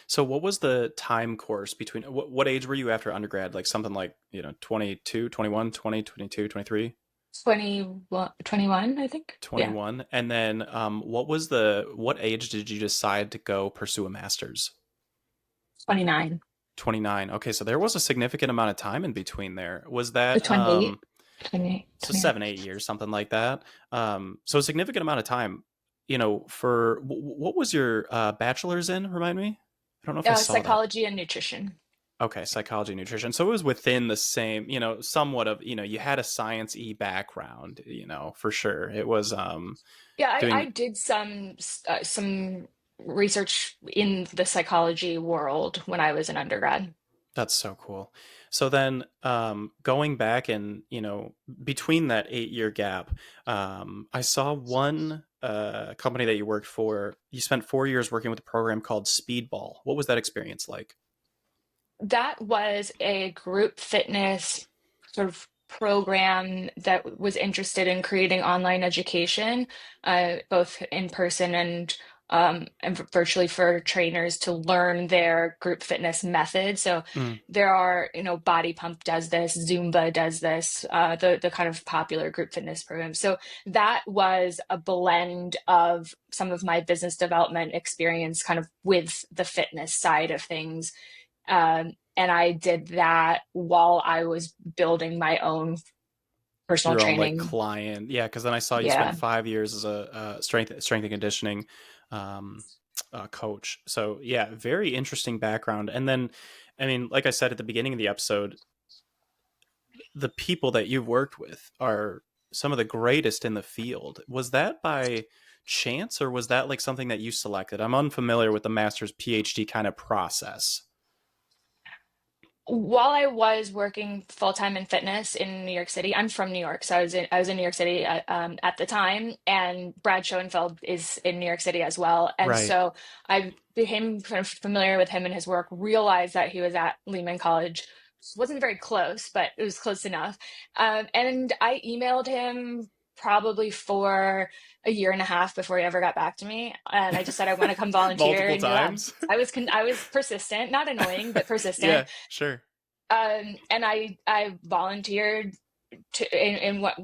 So what was the time course between what age were you after undergrad? Like something like, 22, 21, 20, 22, 23, 21, 21, I think. Yeah, 21. And then what age did you decide to go pursue a master's? 29, 29. Okay, so there was a significant amount of time in between there. Was that 28, 28, so 29. 7, 8 years, something like that? So a significant amount of time, for what was your bachelor's in, remind me? I don't know if I saw that. Psychology and nutrition. Okay, psychology, nutrition. So it was within the same, somewhat of, you had a science-y background, for sure. It was Yeah, I doing did some research in the psychology world when I was an undergrad. that's so cool. So then, going back and between that 8 year gap, I saw one company that you worked for. You spent 4 years working with a program called Speedball. What was that experience like? That was a group fitness sort of program that was interested in creating online education, both in person and virtually for trainers to learn their group fitness method. So Mm, there are, Body Pump does this, Zumba does this, the kind of popular group fitness programs. So that was a blend of some of my business development experience kind of with the fitness side of things, and I did that while I was building my own personal your own like training. client, yeah. Because then I saw you spent Yeah. 5 years as a strength and conditioning um, coach. So yeah, very interesting background. And then, I mean, like I said at the beginning of the episode, the people that you've worked with are some of the greatest in the field. Was that by chance or was that like something that you selected? I'm unfamiliar with the master's PhD kind of process. While I was working full time in fitness in New York City, I'm from New York, so I was in New York City at the time, and Brad Schoenfeld is in New York City as well, and Right. so I became kind of familiar with him and his work. Realized that he was at Lehman College, wasn't very close, but it was close enough, and I emailed him probably for a year and a half before he ever got back to me, and I just said I want to come volunteer in Multiple your lab. times. I was persistent, not annoying, but persistent. Yeah, sure. And I volunteered in what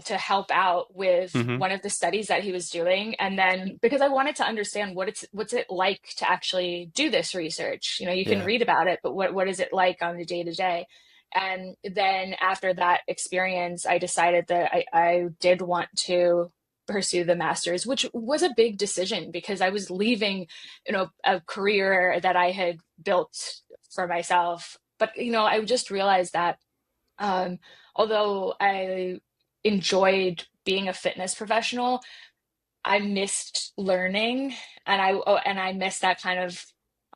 to help out with Hmm. one of the studies that he was doing, and then because I wanted to understand what's it like to actually do this research. You can Yeah. read about it, but what is it like on the day to day? And then after that experience, I decided that I did want to pursue the master's, which was a big decision because I was leaving, a career that I had built for myself. But I just realized that, um, although I enjoyed being a fitness professional, I missed learning, and I missed that kind of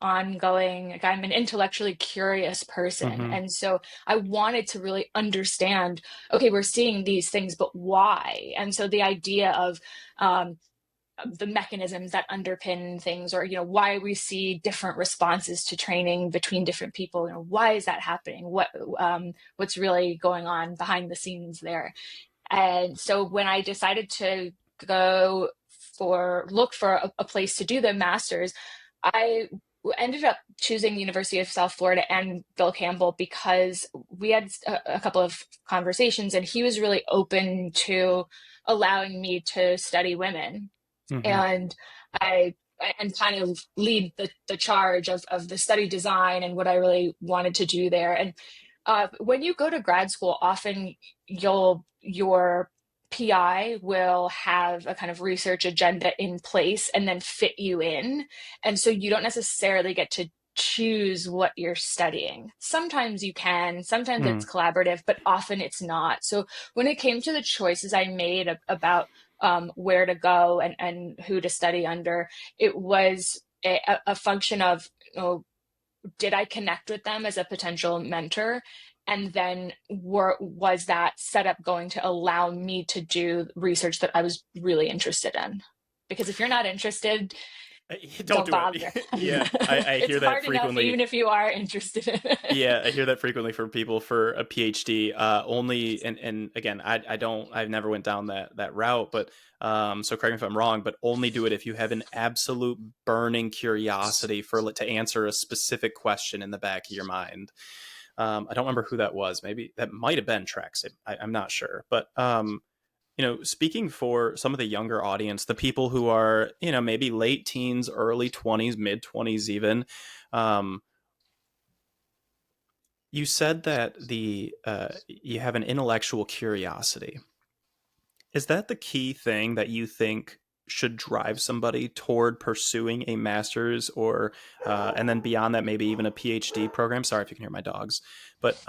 ongoing. Like, I'm an intellectually curious person, Hmm. and so I wanted to really understand. Okay, we're seeing these things, but why? And so the idea um, of the mechanisms that underpin things, or why we see different responses to training between different people, why is that happening, what's really going on behind the scenes there. And so when I decided to go for look for a place to do the masters, I ended up choosing the University of South Florida and Bill Campbell because we had a couple of conversations, and he was really open to allowing me to study women, Hmm. and I and kind of lead the charge of the study design and what I really wanted to do there. And when you go to grad school, often your PI will have a kind of research agenda in place and then fit you in. And so you don't necessarily get to choose what you're studying. Sometimes you can, sometimes it's Mm. collaborative, but often it's not. So when it came to the choices I made about where to go and who to study under, it was a function of, did I connect with them as a potential mentor? And then was that setup going to allow me to do research that I was really interested in? Because if you're not interested, Don't don't do it. bother. Yeah, I It's hear that hard enough, even frequently. if you are interested in it. Yeah, I hear that frequently for people for a PhD. Only and again, I don't I've never went down that route, but so correct me if I'm wrong, but only do it if you have an absolute burning curiosity for to answer a specific question in the back of your mind. I don't remember who that was. Maybe that might have been Trex. I'm not sure, but speaking for some of the younger audience, the people who are maybe late teens, early 20s, mid 20s, even. Um, you said that the you have an intellectual curiosity. Is that the key thing that you think should drive somebody toward pursuing a master's or and then beyond that maybe even a PhD program? Sorry if you can hear my dogs, but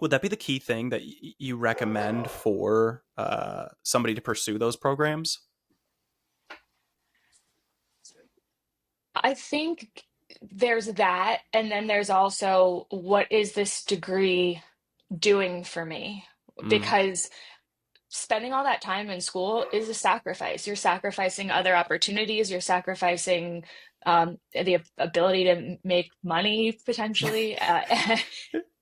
would that be the key thing that you recommend for somebody to pursue those programs? I think there's that, and then there's also, what is this degree doing for me? Mm, Because spending all that time in school is a sacrifice. You're sacrificing other opportunities. You're sacrificing the ability to make money potentially.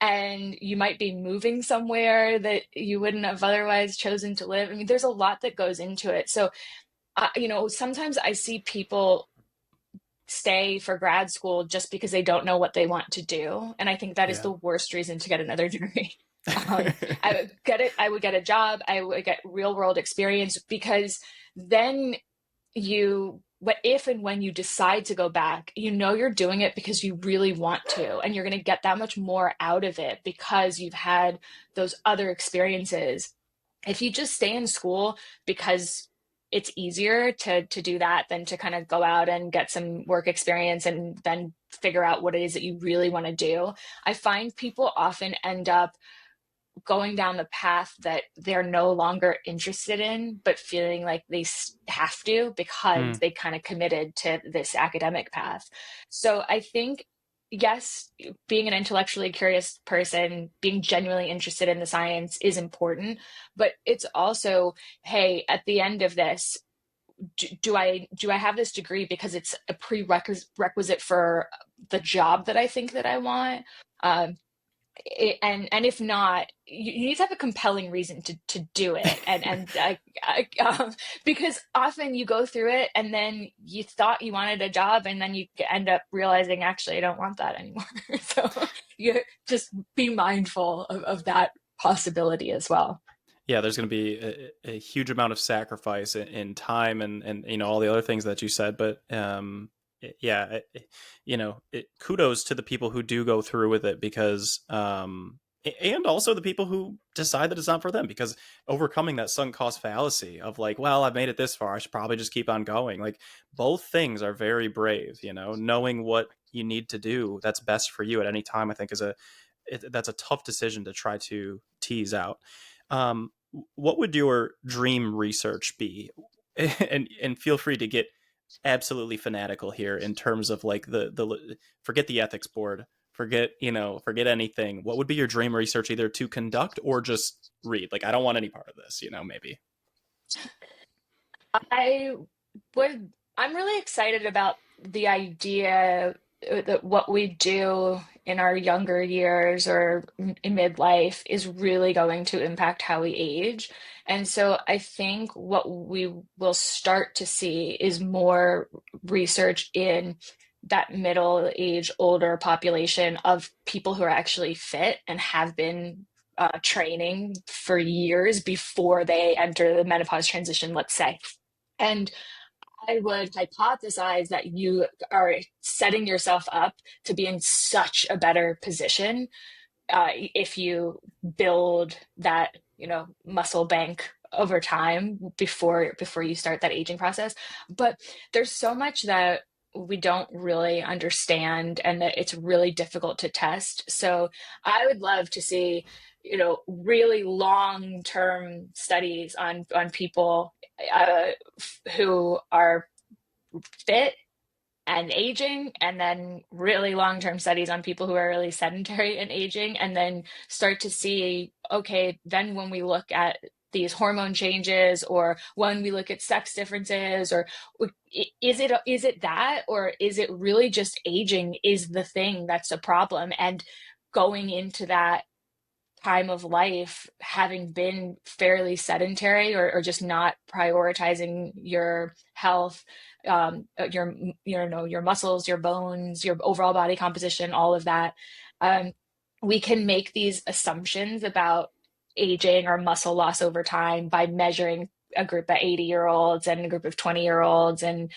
And you might be moving somewhere that you wouldn't have otherwise chosen to live. I mean, there's a lot that goes into it. So, sometimes I see people stay for grad school just because they don't know what they want to do. And I think that is yeah. the worst reason to get another degree. I would get it. I would get a job. I would get real world experience, because then what if and when you decide to go back, you're doing it because you really want to, and you're going to get that much more out of it because you've had those other experiences. If you just stay in school because it's easier to do that than to kind of go out and get some work experience and then figure out what it is that you really want to do, I find people often end up going down the path that they're no longer interested in, but feeling like they have to because Mm, they kind of committed to this academic path. So I think, yes, being an intellectually curious person, being genuinely interested in the science is important, but it's also, hey, at the end of this, do I have this degree because it's a prerequisite for the job that I think that I want? Um, and if not, you need to have a compelling reason to do it, because often you go through it and then you thought you wanted a job and then you end up realizing, actually, I don't want that anymore. So you just be mindful of that possibility as well. yeah, there's going to be a huge amount of sacrifice in time and all the other things that you said, but yeah, kudos to the people who do go through with it, because and also the people who decide that it's not for them, because overcoming that sunk cost fallacy of like, well, I've made it this far, I should probably just keep on going. Like, both things are very brave. Knowing what you need to do that's best for you at any time, I think that's a tough decision to try to tease out. What would your dream research be? And feel free to get absolutely fanatical here in terms of like the forget the ethics board, forget anything. What would be your dream research, either to conduct or just read? Like, I don't want any part of this, maybe. I would, I'm really excited about the idea that what we do in our younger years or in midlife is really going to impact how we age. And so I think what we will start to see is more research in that middle age, older population of people who are actually fit and have been training for years before they enter the menopause transition, let's say. And I would hypothesize that you are setting yourself up to be in such a better position if you build that, muscle bank over time before you start that aging process. But there's so much that we don't really understand and that it's really difficult to test. So I would love to see, really long-term studies on people uh, who are fit and aging, and then really long-term studies on people who are really sedentary and aging, and then start to see, okay, then when we look at these hormone changes, or when we look at sex differences, or is it that, or is it really just aging is the thing that's a problem? And going into that time of life having been fairly sedentary, or just not prioritizing your health, your your muscles, your bones, your overall body composition, all of that, um, we can make these assumptions about aging or muscle loss over time by measuring a group of 80-year-olds and a group of 20-year-olds, and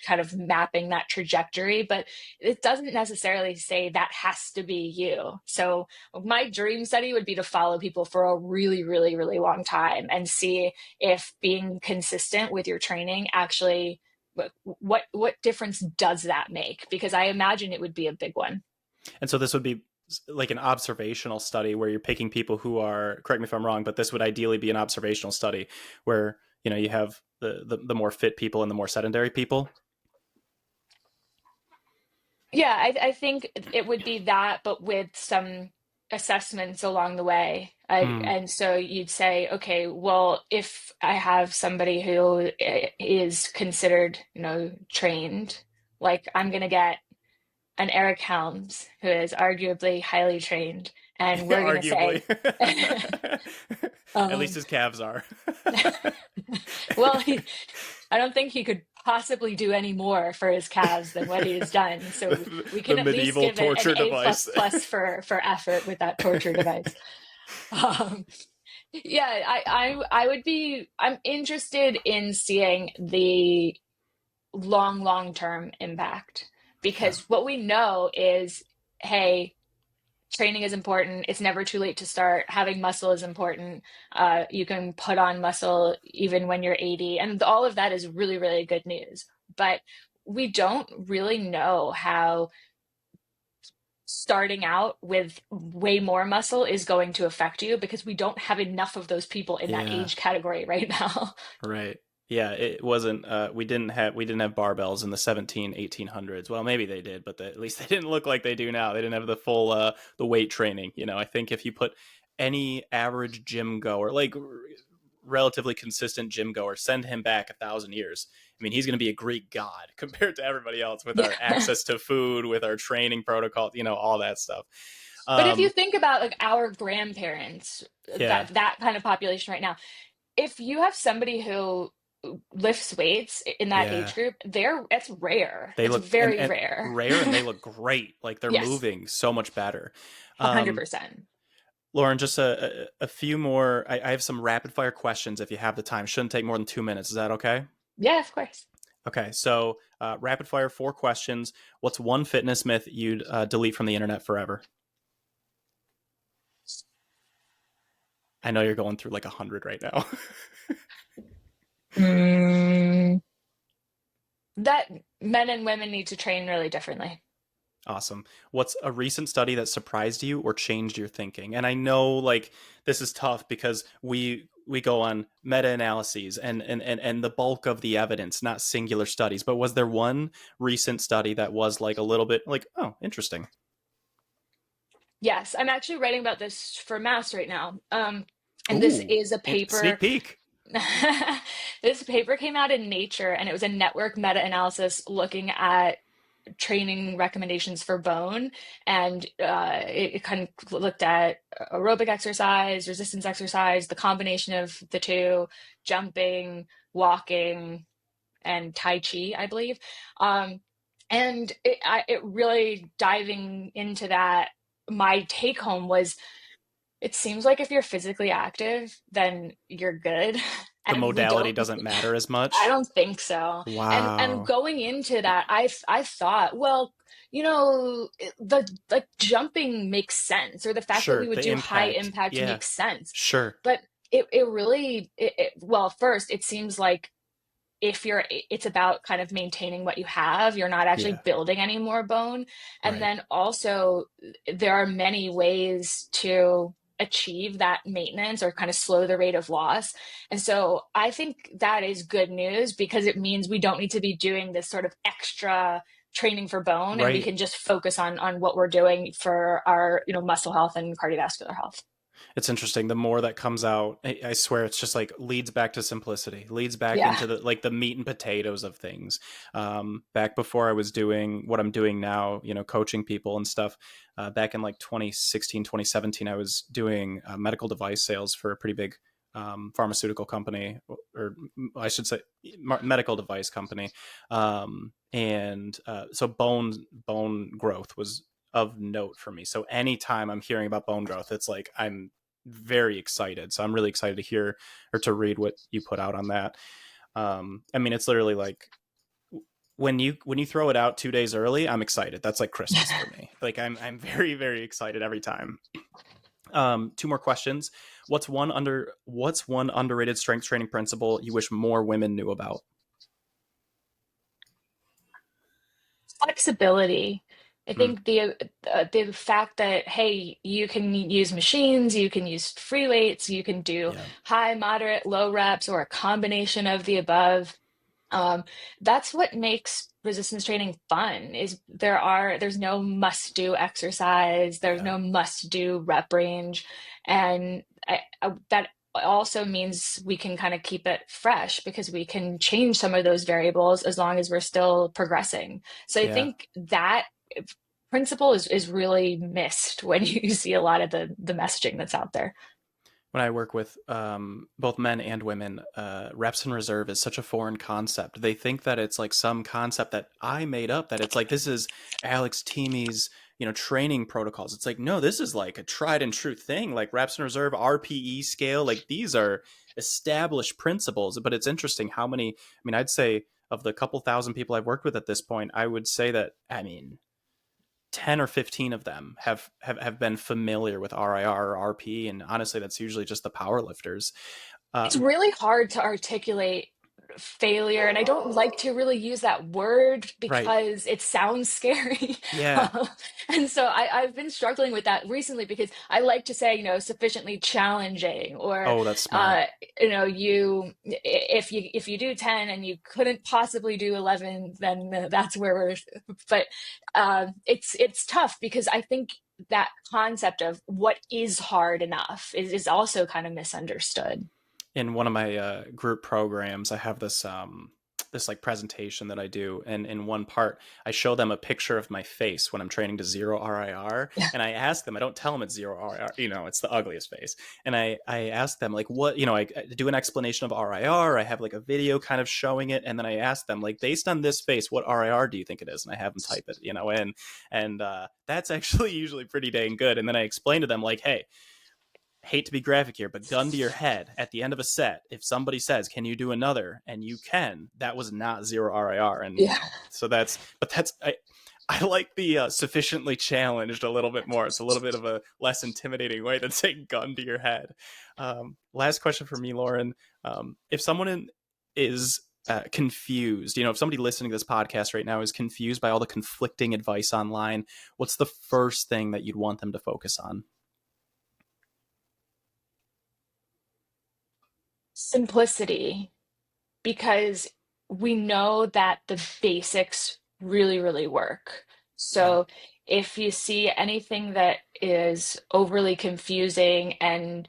kind of mapping that trajectory, but it doesn't necessarily say that has to be you. So my dream study would be to follow people for a really, really, really long time and see if being consistent with your training actually, what difference does that make? Because I imagine it would be a big one. And so this would be like an observational study where you're picking people who are, correct me if I'm wrong, but this would ideally be an observational study where, you have the more fit people and the more sedentary people. Yeah, I think it would be that, but with some assessments along the way. Mm. And so you'd say, okay, well, if I have somebody who is considered, trained, like I'm going to get an Eric Helms, who is arguably highly trained, and we're going to Arguably. say, At least um, his calves are. well, I don't think he could possibly do any more for his calves than what he's done. So we The can at least medieval give it an torture A device. for effort with that torture device. Um, yeah, I'm interested in seeing the long term impact, Yeah. because what we know is, hey, training is important. It's never too late to start. Having muscle is important. You can put on muscle even when you're 80, and all of that is really, really good news. But we don't really know how starting out with way more muscle is going to affect you, because we don't have enough of those people in that Yeah. age category right now. Right. Yeah, it wasn't we didn't have barbells in the 1800s. Well, maybe they did, but at least they didn't look like they do now. They didn't have the full the weight training. I think if you put any average gym goer, like relatively consistent gym goer, send him back 1,000 years. I mean, he's going to be a Greek god compared to everybody else with Yeah. our access to food, with our training protocol, all that stuff. But if you Um, think about like our grandparents, yeah, that kind of population right now, if you have somebody who lifts weights in that yeah. age group, it's rare. They It's look and, very and rare. rare, and they look great. Like they're Yes, moving so much better. Um, 100%. Lauren, just a few more. I have some rapid fire questions if you have the time. Shouldn't take more than 2 minutes. Is that okay? Yeah, of course. Okay, so rapid fire, 4 questions. What's one fitness myth you'd delete from the internet forever? I know you're going through like 100 right now. Mm, that men and women need to train really differently. Awesome. What's a recent study that surprised you or changed your thinking? And I know like this is tough because we go on meta-analyses and the bulk of the evidence, not singular studies. But was there one recent study that was like a little bit like, oh, interesting? Yes, I'm actually writing about this for mass right now. And this Ooh, is a sneak paper. peek. This paper came out in Nature, and it was a network meta-analysis looking at training recommendations for bone. And it kind of looked at aerobic exercise, resistance exercise, the combination of the two, jumping, walking, and Tai Chi, I believe. Um, and it really diving into that, my take home was, it seems like if you're physically active, then you're good. The And we modality don't, doesn't matter as I much. don't think so. And Wow. going into that, I thought, well, the like jumping makes sense, or the fact that we Sure, would the do high impact. impact Yeah, makes sense. sure. But it really, well, first, it seems like if you're it's about kind of maintaining what you have, you're not actually Yeah, building any more bone. And right. then also, there are many ways to achieve that maintenance or kind of slow the rate of loss. And so I think that is good news, because it means we don't need to be doing this sort of extra training for bone, and we Right. can just focus on what we're doing for our muscle health and cardiovascular health. It's interesting. The more that comes out, I swear it's just like leads back to simplicity, leads back Yeah. into the meat and potatoes of things. Back before I was doing what I'm doing now, coaching people and stuff, back in like 2016, 2017, I was doing medical device sales for a pretty big pharmaceutical company, or I should say medical device company. And so bone growth was of note for me. So anytime I'm hearing about bone growth, it's like I'm very excited. So I'm really excited to hear or to read what you put out on that. I mean, it's literally like when you throw it out 2 days early, I'm excited. That's like Christmas for me. Like I'm very very excited every time. Two more questions. What's one underrated strength training principle you wish more women knew about? Flexibility. I Hmm. think the fact that, hey, you can use machines, you can use free weights, you can do Yeah. high, moderate, low reps, or a combination of the above. um, that's what makes resistance training fun. Is there's no must do exercise, there's Yeah. no must do rep range, and that also means we can kind of keep it fresh because we can change some of those variables as long as we're still progressing. So I Yeah. think that principle is really missed when you see a lot of the messaging that's out there. When I work with both men and women, reps in reserve is such a foreign concept. They think that it's like some concept that I made up. That it's like this is Alex Teamy's training protocols. It's like no, this is like a tried and true thing. Like reps in reserve, RPE scale. Like these are established principles. But it's interesting how many. I mean, I'd say of the couple thousand people I've worked with at this point, I would say that I mean 10 or 15 of them have been familiar with RIR or RP, and honestly that's usually just the power lifters. It's um, really hard to articulate failure, and I don't like to really use that word right. because it sounds scary. Yeah. And so I've been struggling with that recently because I like to say, sufficiently challenging, or Oh, that's smart. uh, if you do 10 and you couldn't possibly do 11, then that's where we're. But it's tough because I think that concept of what is hard enough is also kind of misunderstood. In one of my group programs, I have this like presentation that I do, and in one part, I show them a picture of my face when I'm training to zero RIR, and I ask them. I don't tell them it's zero RIR. It's the ugliest face, and I ask them like what I do an explanation of RIR. I have like a video kind of showing it, and then I ask them like based on this face, what RIR do you think it is? And I have them type it, and that's actually usually pretty dang good. And then I explain to them like, hey, hate to be graphic here, but gun to your head at the end of a set, if somebody says, "Can you do another?" and you can, that was not zero RIR. And Yeah. so I like the sufficiently challenged a little bit more. It's a little bit of a less intimidating way than saying gun to your head. Last question for me, Lauren. If someone is confused, if somebody listening to this podcast right now is confused by all the conflicting advice online, what's the first thing that you'd want them to focus on? Simplicity, because we know that the basics really, really work. Yeah. So if you see anything that is overly confusing and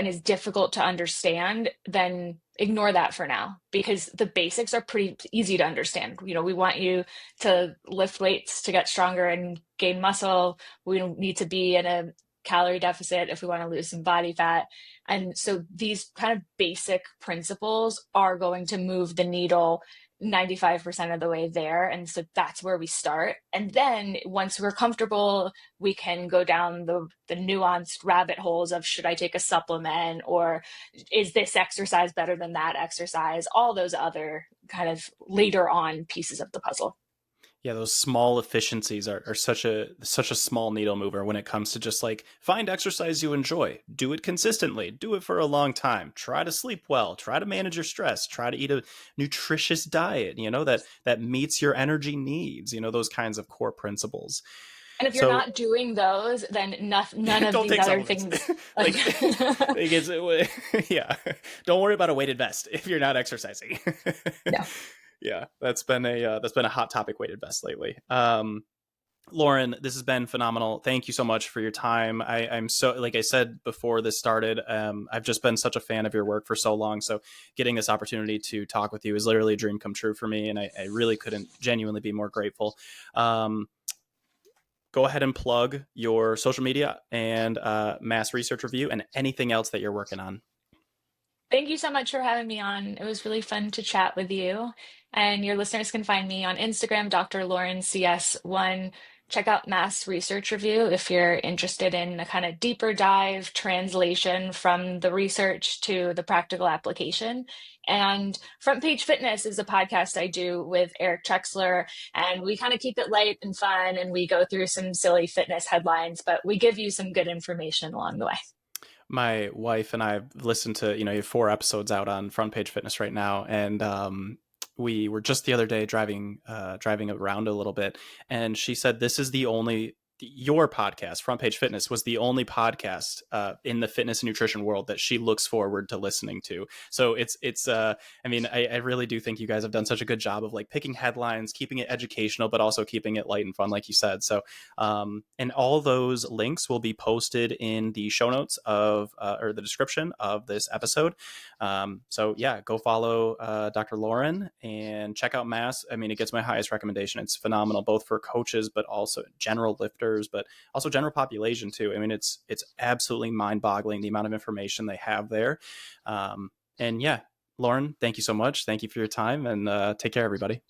is difficult to understand, then ignore that for now because the basics are pretty easy to understand. We want you to lift weights to get stronger and gain muscle. We don't need to be in a calorie deficit if we want to lose some body fat. And so these kind of basic principles are going to move the needle 95% of the way there. And so that's where we start. And then once we're comfortable, we can go down the nuanced rabbit holes of should I take a supplement, or is this exercise better than that exercise? All those other kind of later on pieces of the puzzle. Yeah, those small efficiencies are such a small needle mover when it comes to just like find exercise you enjoy, do it consistently, do it for a long time, try to sleep well, try to manage your stress, try to eat a nutritious diet, that meets your energy needs, those kinds of core principles. And if you're So not doing those, then none of don't these take other supplements. things like like, yeah, don't worry about a weighted vest if you're not exercising. no. Yeah, that's been a hot topic, weighted vest lately. Lauren, this has been phenomenal. Thank you so much for your time. I'm so, like I said before this started, I've just been such a fan of your work for so long. So getting this opportunity to talk with you is literally a dream come true for me, and I really couldn't genuinely be more grateful. Um, Go ahead and plug your social media and mass research review and anything else that you're working on. Thank you so much for having me on. It was really fun to chat with you. And your listeners can find me on Instagram, Dr. Lauren CS1. Check out Mass Research Review if you're interested in a kind of deeper dive translation from the research to the practical application. And Front Page Fitness is a podcast I do with Eric Trexler, and we kind of keep it light and fun, and we go through some silly fitness headlines, but we give you some good information along the way. My wife and I have listened to, you have 4 episodes out on Front Page Fitness right now, and we were just the other day driving around a little bit, and she said this is the only your podcast, Front Page Fitness, was the only podcast in the fitness and nutrition world that she looks forward to listening to. So I mean, I really do think you guys have done such a good job of like picking headlines, keeping it educational, but also keeping it light and fun, like you said. So, and all those links will be posted in the show notes of or the description of this episode. So yeah, go follow Dr. Lauren and check out Mass. I mean, it gets my highest recommendation. It's phenomenal, both for coaches, but also general lifters, but also general population too. I mean, it's absolutely mind boggling the amount of information they have there. And yeah, Lauren, thank you so much. Thank you for your time, and take care, everybody.